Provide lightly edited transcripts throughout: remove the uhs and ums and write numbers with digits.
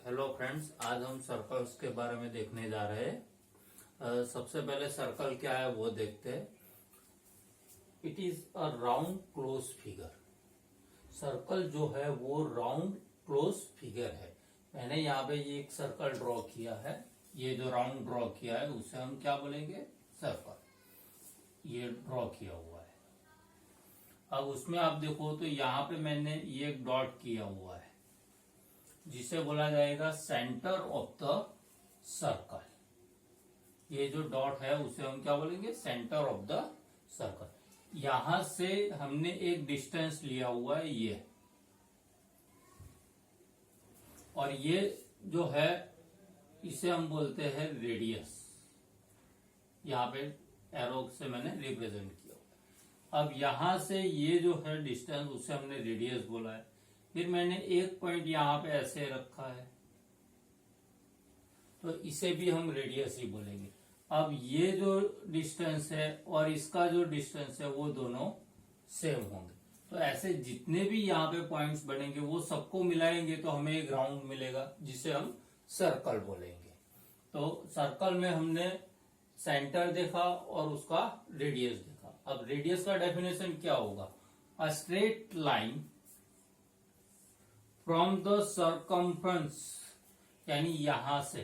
Hello friends, आज हम circles के बारे में देखने जा रहे हैं। सबसे पहले सर्कल क्या है वो देखते हैं। It is a round close figure. Circle जो है वो राउंड क्लोज फिगर है। मैंने यहाँ पे ये एक सर्कल ड्रॉ किया है। ये जो राउंड ड्रॉ किया है उसे हम क्या बोलेंगे? सर्कल। ये ड्रॉ किया हुआ है। अब उसमें आप देखो तो यहाँ पे मैंने ये एक डॉट किया हुआ है जिसे बोला जाएगा सेंटर ऑफ द सर्कल। ये जो डॉट है उसे हम क्या बोलेंगे? Centre of the circle. यहां से हमने एक डिस्टेंस लिया हुआ है ये, और ये जो है इसे हम बोलते हैं रेडियस। यहां पे एरो से मैंने रिप्रेजेंट किया हुआ। अब यहां से ये जो है डिस्टेंस उसे हमने रेडियस बोला है। फिर मैंने एक पॉइंट यहां पे ऐसे रखा है तो इसे भी हम रेडियस ही बोलेंगे। अब ये जो डिस्टेंस है और इसका जो डिस्टेंस है वो दोनों सेम होंगे। तो ऐसे जितने भी यहाँ पे पॉइंट्स बनेंगे वो सबको मिलाएंगे तो हमें एक राउंड मिलेगा जिसे हम सर्कल बोलेंगे। तो सर्कल में हमने सेंटर देखा और उसका रेडियस देखा। अब रेडियस का डेफिनेशन क्या होगा? A straight line from the circumference, यानी यहां से,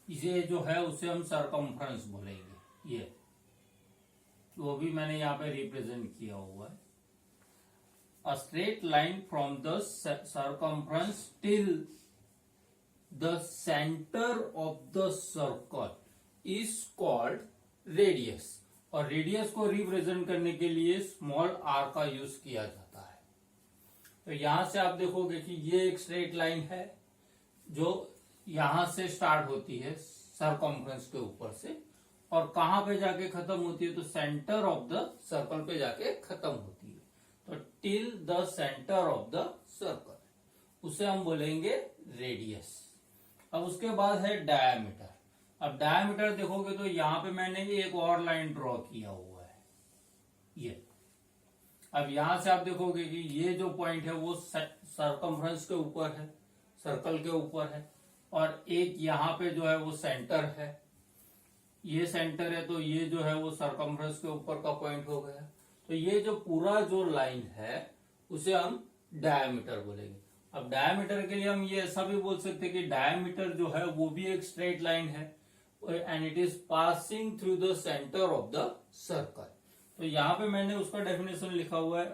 इसे जो है उसे हम सर्कम्फ्रेंस बोलेंगे। ये वो भी मैंने यहां पे रिप्रेजेंट किया हुआ है। A straight line from the circumference till the centre of the circle is called radius. और रेडियस को रिप्रेजेंट करने के लिए स्मॉल आर का यूज किया जाता है। तो यहां से आप देखोगे कि ये एक स्ट्रेट लाइन है जो यहां से स्टार्ट होती है सर्कम्फ्रेंस के ऊपर से, और कहां पे जाके खत्म होती है? तो सेंटर ऑफ द सर्कल पे जाके खत्म होती है। तो till the centre of the circle उसे हम बोलेंगे रेडियस। अब उसके बाद है डायामीटर। अब डायामीटर देखोगे तो यहां पे मैंने एक और लाइन ड्रॉ किया हुआ है ये। अब यहां से आप देखोगे कि ये जो पॉइंट है वो सर्कम्फ्रेंस के ऊपर है, सर्कल के ऊपर है, और एक यहां पे जो है वो सेंटर है। ये सेंटर है तो ये जो है वो सर्कम्फ्रेंस के ऊपर का पॉइंट हो गया। तो ये जो पूरा जो लाइन है उसे हम डायामीटर बोलेंगे। अब डायामीटर के लिए हम ये ऐसा भी बोल सकते हैं कि डायामीटर जो है वो भी एक स्ट्रेट लाइन है and it is passing through the centre of the circle. तो यहां पे मैंने उसका डेफिनेशन लिखा हुआ है।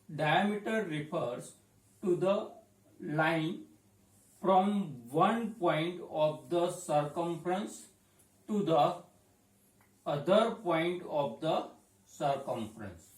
Diameter refers to the line from one point of the circumference to the other point of the circumference.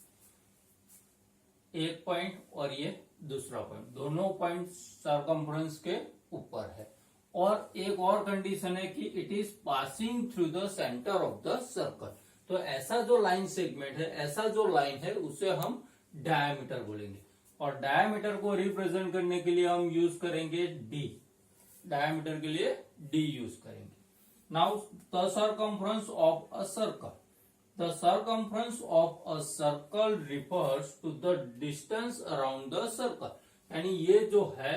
एक पॉइंट और ये दूसरा पॉइंट, दोनों पॉइंट सर्कम्फ्रेंस के ऊपर है। और एक और कंडीशन है कि it is passing through the centre of the circle. तो ऐसा जो लाइन सेगमेंट है, ऐसा जो लाइन है उसे हम डायमीटर बोलेंगे। और डायमीटर को रिप्रेजेंट करने के लिए हम यूज करेंगे डी। डायमीटर के लिए डी यूज करेंगे। Now the circumference of a circle. The circumference of a circle refers to the distance around the circle. यानी ये जो है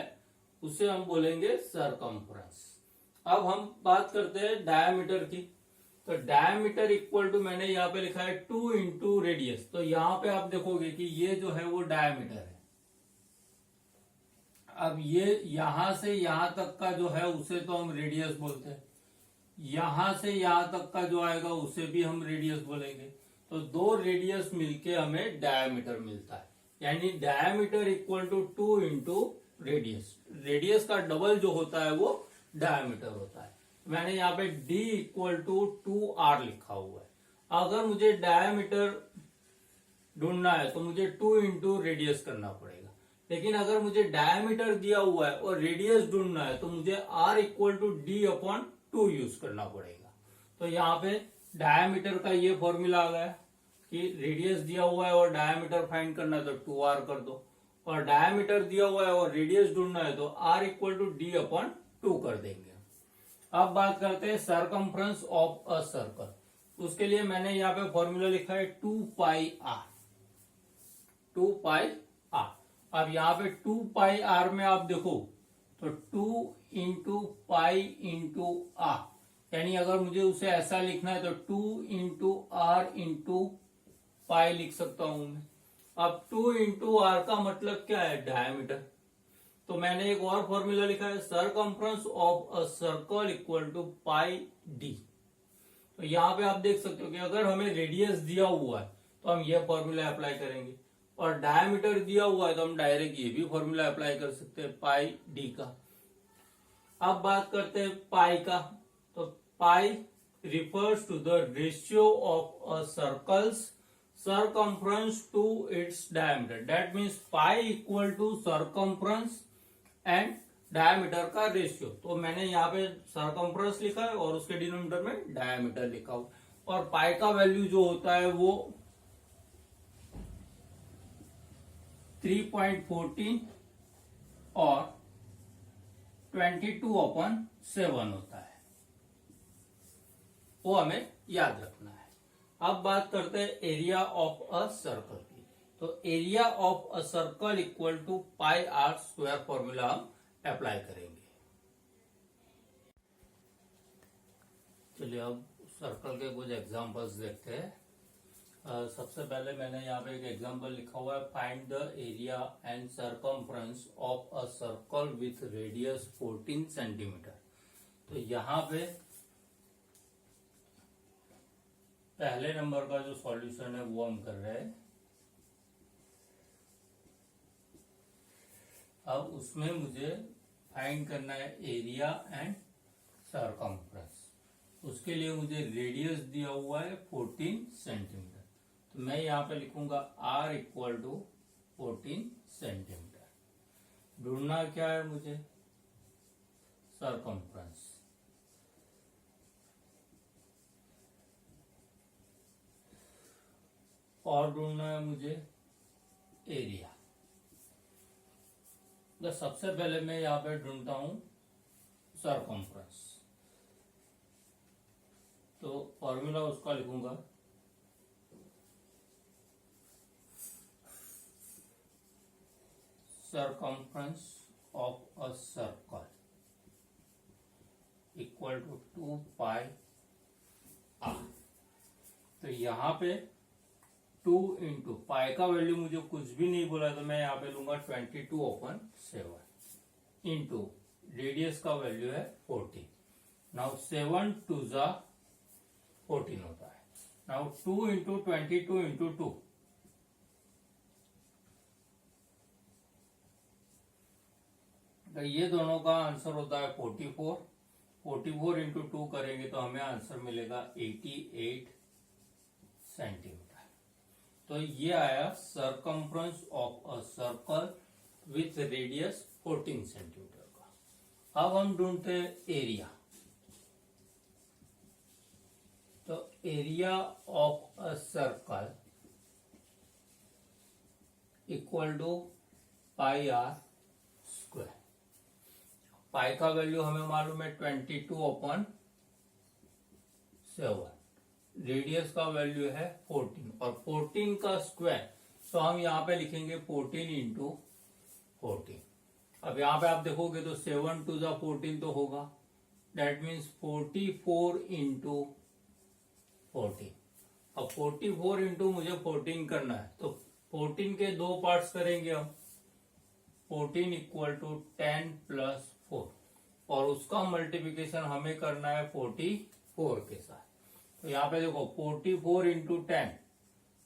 उसे हम बोलेंगे सर्कम्फ्रेंस। अब हम बात करते हैं डायमीटर की। तो डायमीटर इक्वल टू, मैंने यहाँ पे लिखा है 2 इंटू रेडियस। तो यहाँ पे आप देखोगे कि ये जो है वो डायमीटर है। अब ये यहां से यहां तक का जो है उसे तो हम रेडियस बोलते हैं। यहां से यहां तक का जो आएगा उसे भी हम रेडियस बोलेंगे। तो दो रेडियस मिलके हमें डायमीटर मिलता है। यानी diameter equal to 2 into radius. Radius का डबल जो होता है वो डायमीटर होता है। मैंने यहाँ पे d इक्वल टू 2r लिखा हुआ है। अगर मुझे डायमीटर ढूंढना है तो मुझे 2 इंटू रेडियस करना पड़ेगा। लेकिन अगर मुझे डायमीटर दिया हुआ है और रेडियस ढूंढना है तो मुझे r equal to D upon 2 use करना पड़ेगा। तो यहाँ पे डायमीटर का ये फॉर्मूला आ गया कि रेडियस दिया हुआ है और डायमीटर फाइंड करना है तो 2r कर दो, और डायमीटर दिया हुआ है और रेडियस ढूंढना है तो r equal to D upon 2 कर देंगे। अब बात करते हैं सर्कम्फ्रेंस ऑफ अ सर्कल। उसके लिए मैंने यहाँ पे फॉर्मूला लिखा है 2 पाई आर। 2 pi R. अब यहाँ पे 2 पाई आर में आप देखो तो 2 इंटू पाई इंटू आर, यानी अगर मुझे उसे ऐसा लिखना है तो 2 इंटू आर इंटू पाई लिख सकता हूं मैं। अब 2 इंटू आर का मतलब क्या है, डायमीटर। तो मैंने एक और फॉर्मूला लिखा है, circumference of a circle equal to pi D. तो यहां पे आप देख सकते हो कि अगर हमें रेडियस दिया हुआ है तो हम ये फॉर्मूला अप्लाई करेंगे, और डायमीटर दिया हुआ है तो हम डायरेक्ट ये भी फॉर्मूला अप्लाई कर सकते हैं, पाई डी का। अब बात करते हैं पाई का। तो pi refers to the ratio of a circle's circumference to its diameter, that means pi equal to circumference and diameter का रेशियो। तो मैंने यहाँ पे circumference लिखा है और उसके डिनोमिनेटर में diameter लिखा हुआ, और पाई का वैल्यू जो होता है वो 3.14 और 22/7 होता है, वो हमें याद रखना है। अब बात करते हैं एरिया ऑफ अ सर्कल की। तो area of a circle equal to pi R square formula हम अप्लाई करेंगे। चलिए अब सर्कल के कुछ एग्जांपल्स देखते हैं। सबसे पहले मैंने यहाँ पे एक एग्जांपल लिखा हुआ है, find the area and circumference of a circle with radius 14 centimetre. तो यहाँ पे पहले नंबर का जो सॉल्यूशन है वो हम कर रहे हैं। अब उसमें मुझे फाइंड करना है एरिया एंड सरकमफ्रेंस। उसके लिए मुझे रेडियस दिया हुआ है 14 सेंटीमीटर। तो मैं यहाँ पे लिखूंगा r इक्वल टू 14 सेंटीमीटर। ढूंढना क्या है मुझे, सरकमफ्रेंस। और ढूंढना है मुझे एरिया। तो सबसे पहले मैं यहाँ पे ढूंढता हूं सरकमफ्रेंस। तो फॉर्मूला उसका लिखूंगा, circumference of a circle equal to 2 pi R. तो यहाँ पे 2 इंटू पाई का वैल्यू मुझे कुछ भी नहीं बोला, तो मैं यहाँ पे लूंगा 22/7 इंटू रेडियस का वैल्यू है 14। नाउ 7 2 जा 14 होता है। नाउ 2 इंटू 22 इंटू 2, तो ये दोनों का आंसर होता है 44। 44 इंटू 2 करेंगे तो हमें आंसर मिलेगा 88 सेंटीमीटर। तो ये आया circumference of a circle with radius 14 centimetre का। अब हम ढूंढते हैं एरिया। तो area of a circle equal to pi R square. Pi का वैल्यू हमें मालूम है 22/7, रेडियस का वैल्यू है 14, और 14 का स्क्वायर तो हम यहाँ पे लिखेंगे 14 इंटू 14। अब यहाँ पे आप देखोगे तो 7 2 जा 14 तो होगा, दैट मीन्स 44 इंटू 14। अब 44 इंटू मुझे 14 करना है, तो 14 के दो पार्ट्स करेंगे हम। 14 इक्वल टू 10 प्लस 4, और उसका मल्टीप्लिकेशन हमें करना है 44 के साथ। तो यहाँ पे देखो 44 इंटू 10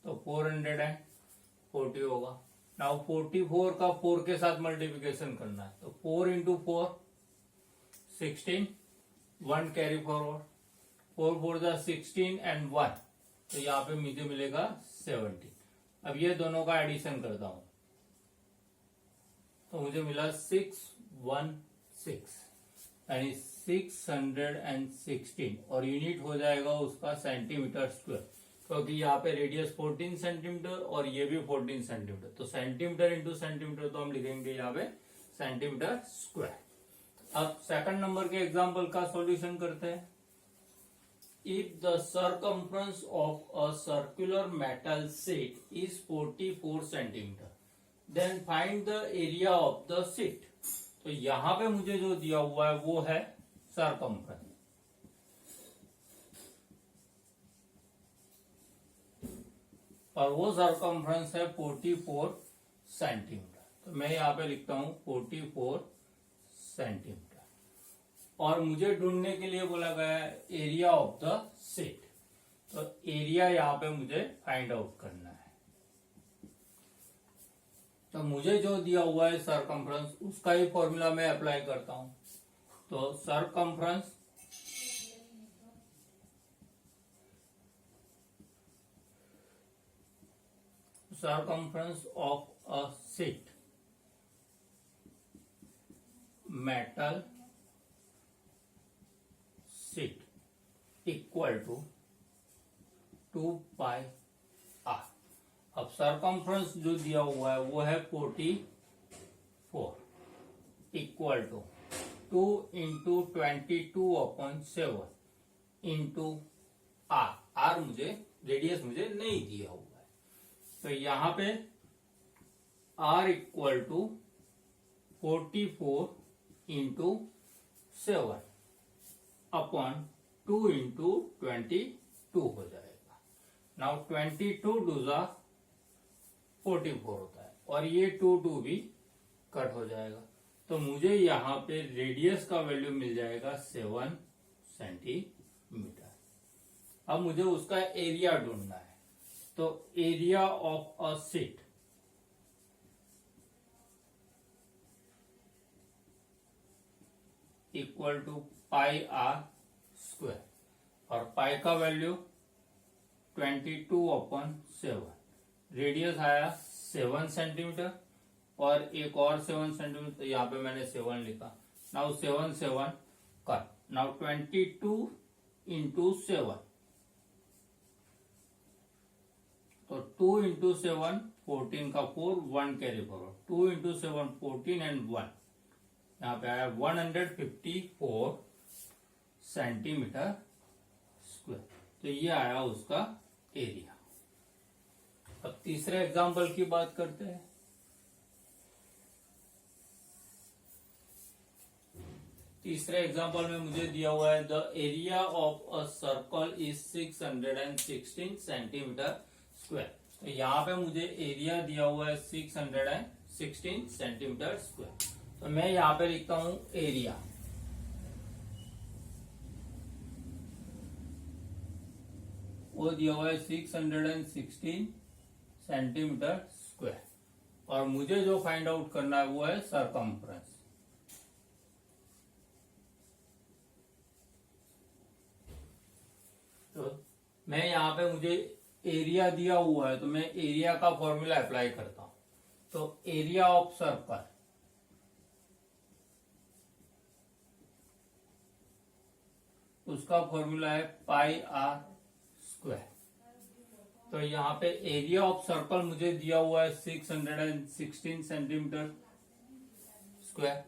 तो 440 होगा। नाउ 44 का 4 के साथ मल्टीप्लिकेशन करना है, तो 4 इंटू 4 16, 1 कैरी फॉरवर्ड, 4 4 जा 16 एंड 1, तो यहाँ पे मुझे मिलेगा 17। अब ये दोनों का एडिशन करता हूं तो मुझे मिला 616, यानी 616, और यूनिट हो जाएगा उसका सेंटीमीटर स्क्वायर, क्योंकि यहाँ पे रेडियस 14 सेंटीमीटर और ये भी 14 सेंटीमीटर। तो सेंटीमीटर इंटू सेंटीमीटर तो हम लिखेंगे यहाँ पे सेंटीमीटर स्क्वायर। अब सेकंड नंबर के एग्जांपल का सॉल्यूशन करते हैं। If the circumference of a circular metal sheet is 44 centimeter, then find the area of the sheet. तो यहां पे मुझे जो दिया हुआ है वो है सरकमफ्रेंस, और वो सरकमफ्रेंस है 44 सेंटीमीटर। तो मैं यहाँ पे लिखता हूं 44 सेंटीमीटर। और मुझे ढूंढने के लिए बोला गया है एरिया ऑफ द शीट, तो एरिया यहाँ पे मुझे फाइंड आउट करना है। तो मुझे जो दिया हुआ है सरकमफ्रेंस, उसका ही फॉर्मूला मैं अप्लाई करता हूं। तो circumference of a sheet, metal sheet equal to 2 pi R. अब सरकमफ्रेंस जो दिया हुआ है वो है 44 equal to 2 into 22/7 into R. R मुझे रेडियस मुझे नहीं दिया हुआ है, तो यहां पे R equal to 44 into 7 upon 2 into 22 हो जाएगा। नाउ 22 2 44 होता है, और ये 2 भी कट हो जाएगा। तो मुझे यहाँ पे रेडियस का वैल्यू मिल जाएगा 7 सेंटीमीटर। अब मुझे उसका एरिया ढूंढना है, तो area of a sheet equal to pi R square, और पाई का वैल्यू 22/7, रेडियस आया 7 सेंटीमीटर, और एक और 7 सेंटीमीटर, यहाँ पे मैंने 7 लिखा। Now 7 7 cut. नाउ 22 इंटू 7, तो 2 इंटू 7 14 का 4, 1 कैरी फॉरवर्ड, 2 इंटू 7 14 एंड 1, यहाँ पे आया 154 सेंटीमीटर स्क्वायर। तो ये आया उसका एरिया। अब तीसरे एग्जांपल की बात करते हैं। तीसरे एग्जांपल में मुझे दिया हुआ है the area of a circle is 616 centimetre square. तो यहाँ पे मुझे एरिया दिया हुआ है 616 सेंटीमीटर स्क्वायर। तो मैं यहाँ पे लिखता हूं एरिया, वो दिया हुआ है 616 सेंटीमीटर स्क्वायर, और मुझे जो फाइंड आउट करना है वो है सरकमफ्रेंस। तो मैं यहाँ पे मुझे एरिया दिया हुआ है, तो मैं एरिया का फॉर्मूला अप्लाई करता हूं। तो एरिया ऑफ सर्कल उसका फॉर्मूला है पाई आर स्क्वायर। तो यहाँ पे एरिया ऑफ सर्कल मुझे दिया हुआ है 616 सेंटीमीटर स्क्वायर,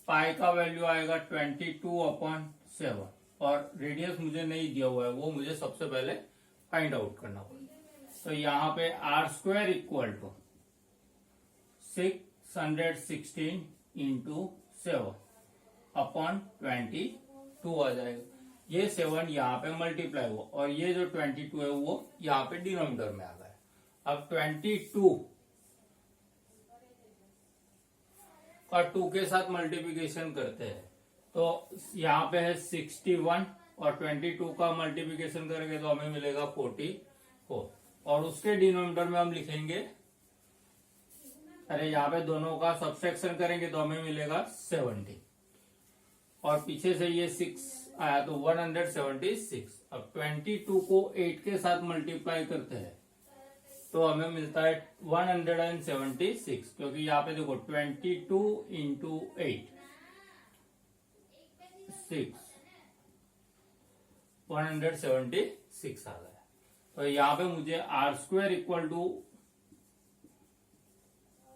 पाई का वैल्यू आएगा 22/7, और रेडियस मुझे नहीं दिया हुआ है, वो मुझे सबसे पहले फाइंड आउट करना पड़ेगा। तो यहाँ पे R square equal to 616 into 7 upon 22 आ जाएगा। ये 7 यहाँ पे मल्टीप्लाई हुआ, और ये जो 22 है वो यहाँ पे डिनोमिनेटर में आ गया। अब 22 का 2 के साथ मल्टीप्लिकेशन करते हैं, तो यहाँ पे है 61, और 22 का मल्टीप्लिकेशन करेंगे तो हमें मिलेगा 44, और उसके डिनोमिनेटर में हम लिखेंगे, अरे यहाँ पे दोनों का सब्सट्रैक्शन करेंगे तो हमें मिलेगा 70, और पीछे से ये 6 आया तो 176। अब 22 को 8 के साथ मल्टीप्लाई करते हैं तो हमें मिलता है 176, क्योंकि यहाँ पे देखो 22 इंटू 8 6 176 आ गया। तो यहाँ पे मुझे R square equal to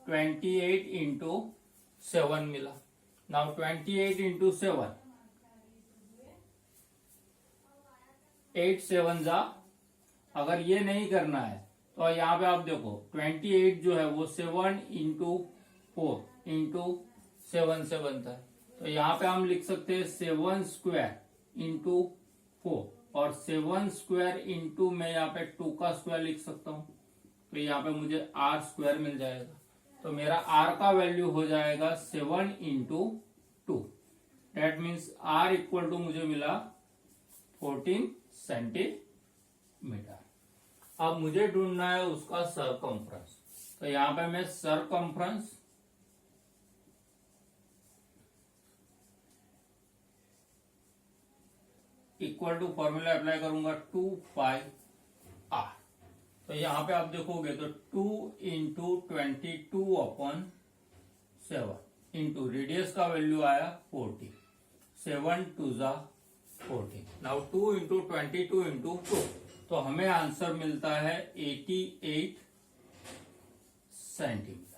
28 into 7 मिला। नाउ 28 इंटू 7, 8 7 जा, अगर ये नहीं करना है तो यहाँ पे आप देखो 28 जो है वो 7 इंटू 4 इंटू 7 से बनता है। तो यहाँ पे हम लिख सकते हैं 7 स्क्वायर इंटू 4 और 7 स्क्वायर इंटू मैं यहाँ पे 2 का स्क्वायर लिख सकता हूँ। तो यहाँ पे मुझे r स्क्वायर मिल जाएगा। तो मेरा r का वैल्यू हो जाएगा 7 into 2। That means r equal to मुझे मिला 14 सेंटीमीटर। अब मुझे ढूंढना है उसका सरकमफ्रेंस। तो यहाँ पे मैं circumference equal to formula apply करूंगा 2 पाई r। तो यहाँ पे आप देखोगे तो 2 इंटू 22/7 इंटू रेडियस का वैल्यू आया 40, 7 2 जा 40। नाउ 2 इंटू 22 इंटू 2, तो हमें आंसर मिलता है 88 सेंटीमीटर।